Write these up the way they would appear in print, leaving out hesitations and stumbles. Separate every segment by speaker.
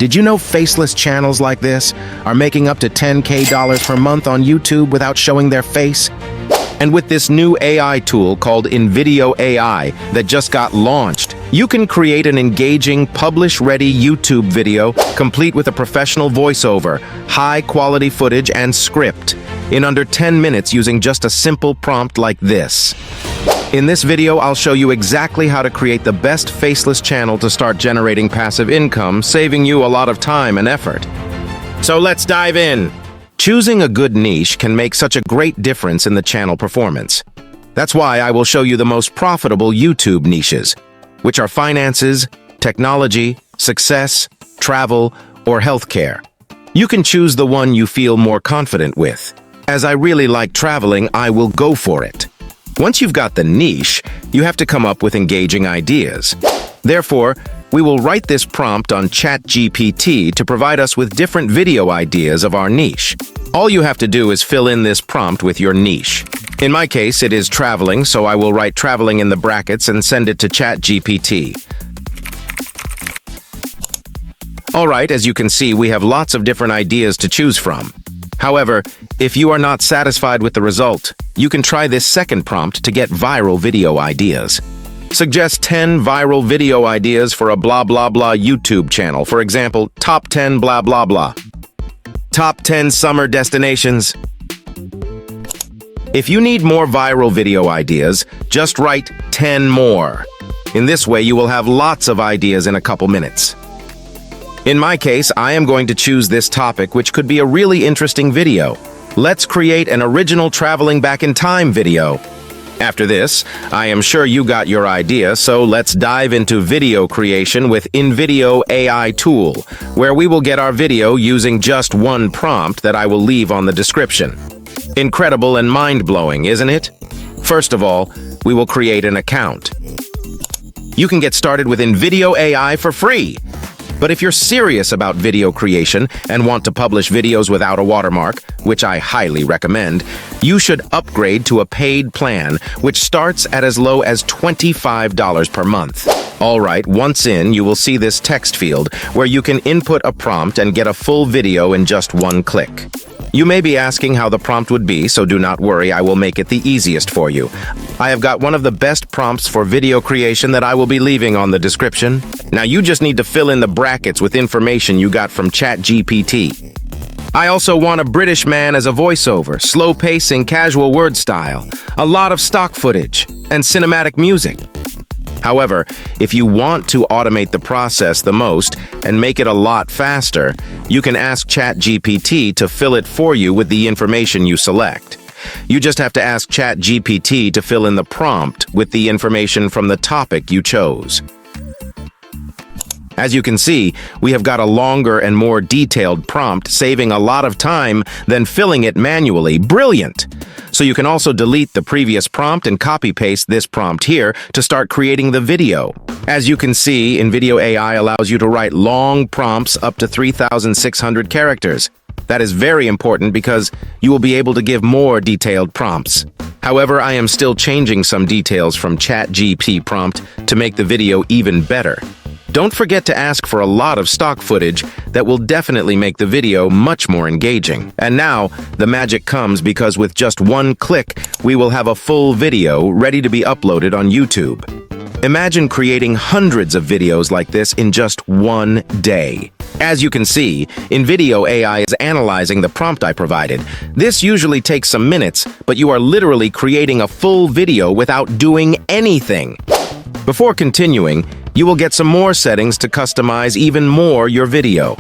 Speaker 1: Did you know faceless channels like this are making up to $10K per month on YouTube without showing their face? And with this new AI tool called InVideo AI that just got launched, you can create an engaging, publish-ready YouTube video complete with a professional voiceover, high-quality footage, and script in under 10 minutes using just a simple prompt like this. In this video, I'll show you exactly how to create the best faceless channel to start generating passive income, saving you a lot of time and effort. So let's dive in. Choosing a good niche can make such a great difference in the channel performance. That's why I will show you the most profitable YouTube niches, which are finances, technology, success, travel, or healthcare. You can choose the one you feel more confident with. As I really like traveling, I will go for it. Once you've got the niche, you have to come up with engaging ideas. Therefore, we will write this prompt on ChatGPT to provide us with different video ideas of our niche. All you have to do is fill in this prompt with your niche. In my case, it is traveling, so I will write traveling in the brackets and send it to ChatGPT. Alright, as you can see, we have lots of different ideas to choose from. However, if you are not satisfied with the result, you can try this second prompt to get viral video ideas. Suggest 10 viral video ideas for a blah blah blah YouTube channel. For example, top 10 blah blah blah. Top 10 summer destinations. If you need more viral video ideas, just write 10 more. In this way, you will have lots of ideas in a couple minutes. In my case, I am going to choose this topic, which could be a really interesting video. Let's create an original traveling back in time video. After this, I am sure you got your idea, so let's dive into video creation with InVideo AI tool, where we will get our video using just one prompt that I will leave on the description. Incredible and mind-blowing, isn't it? First of all, we will create an account. You can get started with InVideo AI for free. But if you're serious about video creation and want to publish videos without a watermark, which I highly recommend, you should upgrade to a paid plan, which starts at as low as $25 per month. Alright, once in, you will see this text field where you can input a prompt and get a full video in just one click. You may be asking how the prompt would be, so do not worry, I will make it the easiest for you. I have got one of the best prompts for video creation that I will be leaving on the description. Now you just need to fill in the brackets with information you got from ChatGPT. I also want a British man as a voiceover, slow pacing, casual word style, a lot of stock footage, and cinematic music. However, if you want to automate the process the most and make it a lot faster, you can ask ChatGPT to fill it for you with the information you select. You just have to ask ChatGPT to fill in the prompt with the information from the topic you chose. As you can see, we have got a longer and more detailed prompt, saving a lot of time than filling it manually. Brilliant! So you can also delete the previous prompt and copy-paste this prompt here to start creating the video. As you can see, InVideo AI allows you to write long prompts up to 3,600 characters. That is very important because you will be able to give more detailed prompts. However, I am still changing some details from ChatGPT prompt to make the video even better. Don't forget to ask for a lot of stock footage that will definitely make the video much more engaging. And now, the magic comes because with just one click, we will have a full video ready to be uploaded on YouTube. Imagine creating hundreds of videos like this in just one day. As you can see, InVideo AI is analyzing the prompt I provided. This usually takes some minutes, but you are literally creating a full video without doing anything. Before continuing, you will get some more settings to customize even more your video.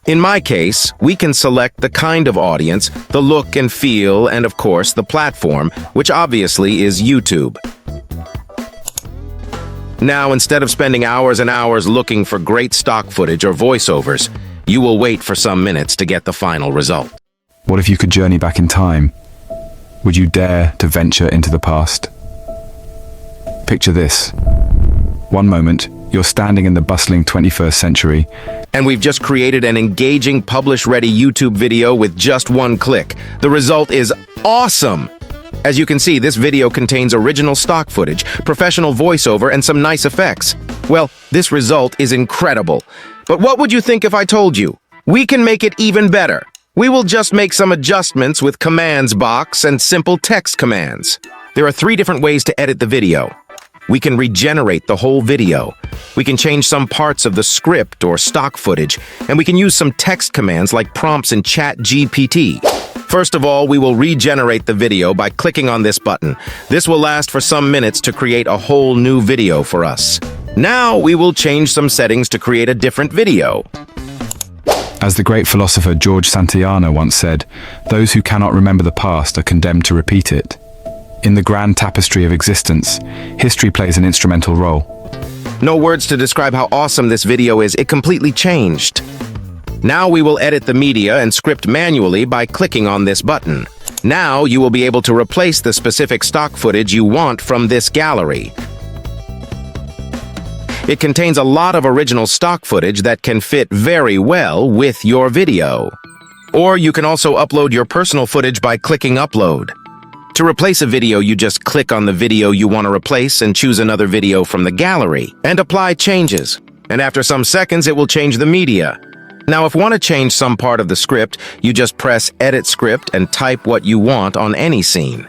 Speaker 1: In my case, we can select the kind of audience, the look and feel, and of course, the platform, which obviously is YouTube. Now, instead of spending hours and hours looking for great stock footage or voiceovers, you will wait for some minutes to get the final result.
Speaker 2: What if you could journey back in time? Would you dare to venture into the past? Picture this. One moment, you're standing in the bustling 21st century.
Speaker 1: And we've just created an engaging publish-ready YouTube video with just one click. The result is awesome! As you can see, this video contains original stock footage, professional voiceover, and some nice effects. Well, this result is incredible. But what would you think if I told you? We can make it even better. We will just make some adjustments with commands box and simple text commands. There are 3 different ways to edit the video. We can regenerate the whole video. We can change some parts of the script or stock footage, and we can use some text commands like prompts in ChatGPT. First of all, we will regenerate the video by clicking on this button. This will last for some minutes to create a whole new video for us. Now we will change some settings to create a different video.
Speaker 2: As the great philosopher George Santayana once said, those who cannot remember the past are condemned to repeat it. In the grand tapestry of existence, history plays an instrumental role.
Speaker 1: No words to describe how awesome this video is. It completely changed. Now we will edit the media and script manually by clicking on this button. Now you will be able to replace the specific stock footage you want from this gallery. It contains a lot of original stock footage that can fit very well with your video. Or you can also upload your personal footage by clicking Upload. To replace a video, you just click on the video you want to replace and choose another video from the gallery and apply changes. And after some seconds, it will change the media. Now, if you want to change some part of the script, you just press Edit Script and type what you want on any scene.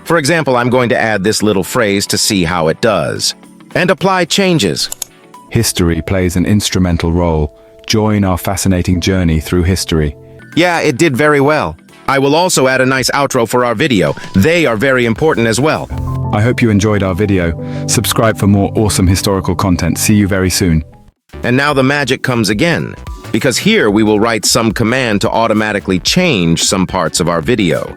Speaker 1: For example, I'm going to add this little phrase to see how it does. And apply changes.
Speaker 2: History plays an instrumental role. Join our fascinating journey through history.
Speaker 1: Yeah, it did very well. I will also add a nice outro for our video. They are very important as well.
Speaker 2: I hope you enjoyed our video. Subscribe for more awesome historical content. See you very soon.
Speaker 1: And now the magic comes again, because here we will write some command to automatically change some parts of our video.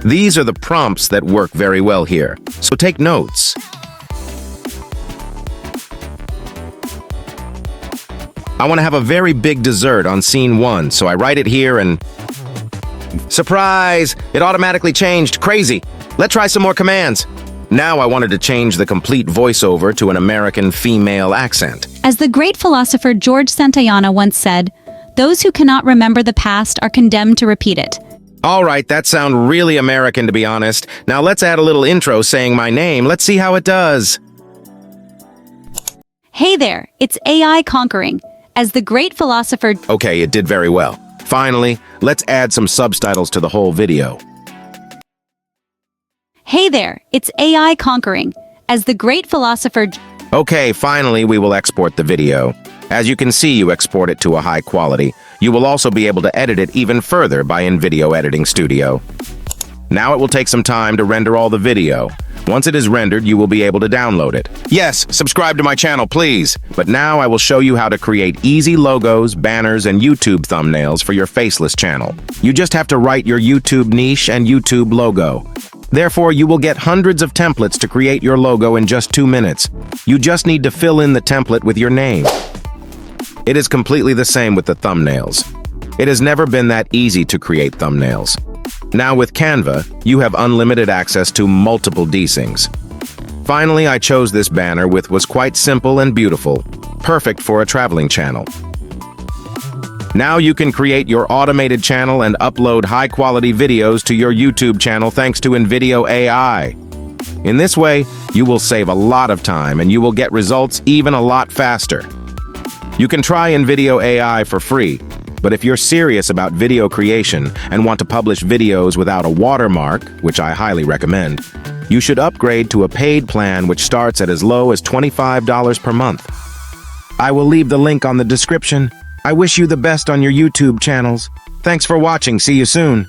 Speaker 1: These are the prompts that work very well here, so take notes. I want to have a very big dessert on scene 1, so I write it here and... Surprise! It automatically changed. Crazy! Let's try some more commands. Now I wanted to change the complete voiceover to an American female accent.
Speaker 3: As the great philosopher George Santayana once said, those who cannot remember the past are condemned to repeat it.
Speaker 1: All right, that sounds really American, to be honest. Now let's add a little intro saying my name. Let's see how it does.
Speaker 3: Hey there, it's AI conquering. As the great philosopher...
Speaker 1: Okay, it did very well. Finally, let's add some subtitles to the whole video.
Speaker 3: Hey there, it's AI conquering. As the great philosopher...
Speaker 1: Okay, finally we will export the video. As you can see, you export it to a high quality. You will also be able to edit it even further by InVideo Editing Studio. Now it will take some time to render all the video. Once it is rendered, you will be able to download it. Yes, subscribe to my channel, please. But now I will show you how to create easy logos, banners, and YouTube thumbnails for your Faceless channel. You just have to write your YouTube niche and YouTube logo. Therefore, you will get hundreds of templates to create your logo in just 2 minutes. You just need to fill in the template with your name. It is completely the same with the thumbnails. It has never been that easy to create thumbnails. Now with Canva, you have unlimited access to multiple desyncs. Finally, I chose this banner which was quite simple and beautiful, perfect for a traveling channel. Now you can create your automated channel and upload high-quality videos to your YouTube channel thanks to InVideo AI. In this way, you will save a lot of time and you will get results even a lot faster. You can try InVideo AI for free, but if you're serious about video creation and want to publish videos without a watermark, which I highly recommend, you should upgrade to a paid plan which starts at as low as $25 per month. I will leave the link on the description. I wish you the best on your YouTube channels. Thanks for watching. See you soon.